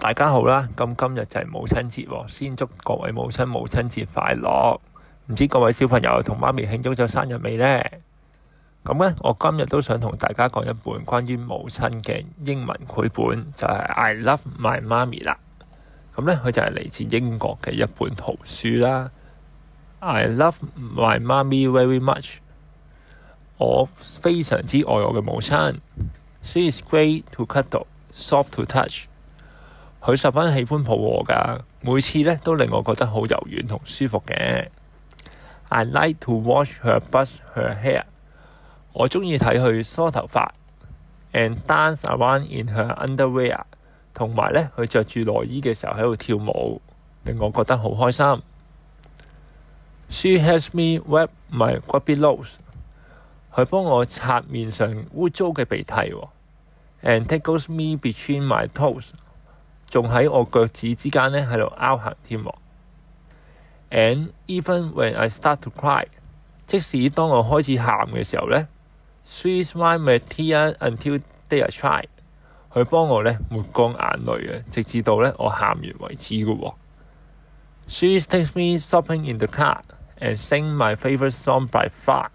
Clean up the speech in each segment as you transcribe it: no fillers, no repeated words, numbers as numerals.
大家好啦，咁今日就係母親節喎，先祝各位母親節快樂。唔知各位小朋友同媽咪慶祝咗生日未呢？咁呢，我今日都想同大家講一本關於母親嘅英文繪本，就係 I Love My Mommy 啦。咁呢，佢就係嚟自英國嘅一本圖書啦。I love my mommy very much。我非常之愛我嘅母親。She is great to cuddle, soft to touch。佢十分喜歡抱我㗎，每次呢都令我覺得好柔軟同舒服嘅。I like to wash her brush her hair。我鍾意睇佢梳頭髮 ，and dance around in her underwear。同埋呢，佢着住內衣嘅時候喺度跳舞，令我覺得好開心。She helps me wipe my grubby nose。佢幫我擦面上污糟嘅鼻涕喎 ，and tickles me between my toes。仲喺我腳趾之間呢喺度拗行添喎。And even when I start to cry， 即使當我開始喊嘅時候呢 she wipes my tears until they are dry。佢幫我呢抹乾眼淚嘅，直至到呢我喊完為止嘅喎。She takes me shopping in the car and sing my favourite song by far。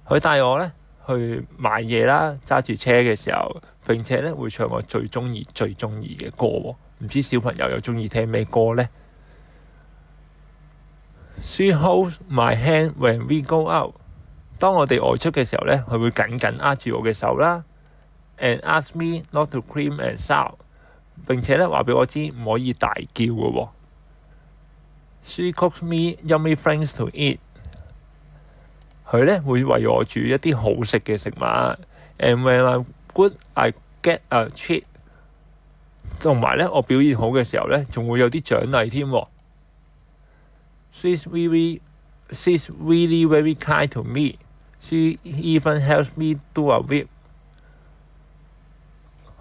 佢帶我呢去買嘢啦，揸住車嘅時候，並且呢會唱我最鍾意嘅歌喎。唔知小朋友又鍾意聽咩歌呢？ She holds my hand when we go out。當我哋外出嘅時候呢，佢會緊緊握住我嘅手啦。And ask me not to scream and shout。並且呢話俾我知唔可以大叫嘅喎。She cooks me yummy things to eat。佢呢會為我煮一啲好食嘅食物 ，and when I'm good, I get a treat。同埋呢，我表現好嘅時候呢，仲會有啲獎勵添。She's really very kind to me. She even helps me do a whip。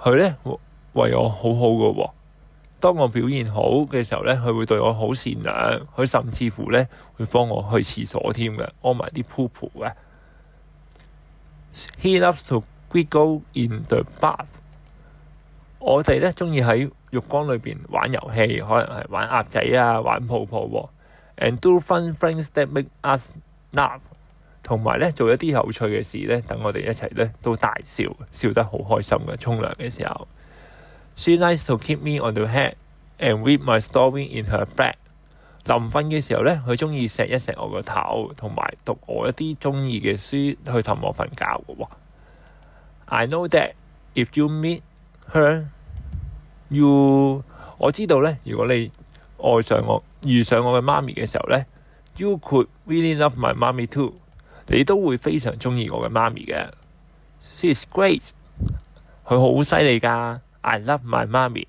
佢呢為我好好嘅喎。當我表現好嘅時候呢，佢會對我好善良，佢甚至乎呢會幫我去廁所添嘅，屙埋啲 poo 嘅。He loves to wiggle in the bath。我哋呢鍾意喺浴缸裏邊玩遊戲，可能係玩鴨仔啊，玩泡泡喎。And do fun things that make us laugh。同埋呢做一啲有趣嘅事呢，等我哋一齊呢都大笑，笑得好開心嘅。沖涼嘅時候。She likes to keep me on the head and read my story in her bed。臨瞓嘅時候呢，佢鍾意錫一錫我個頭，同埋讀我一啲鍾意嘅書去氹我瞓覺嘅喎。I know that if you meet her， 我知道呢，如果你遇上我嘅媽咪嘅時候呢 ，you could really love my mommy too。你都會非常鍾意我嘅媽咪嘅。She is great。佢好犀利㗎。I love my mommy。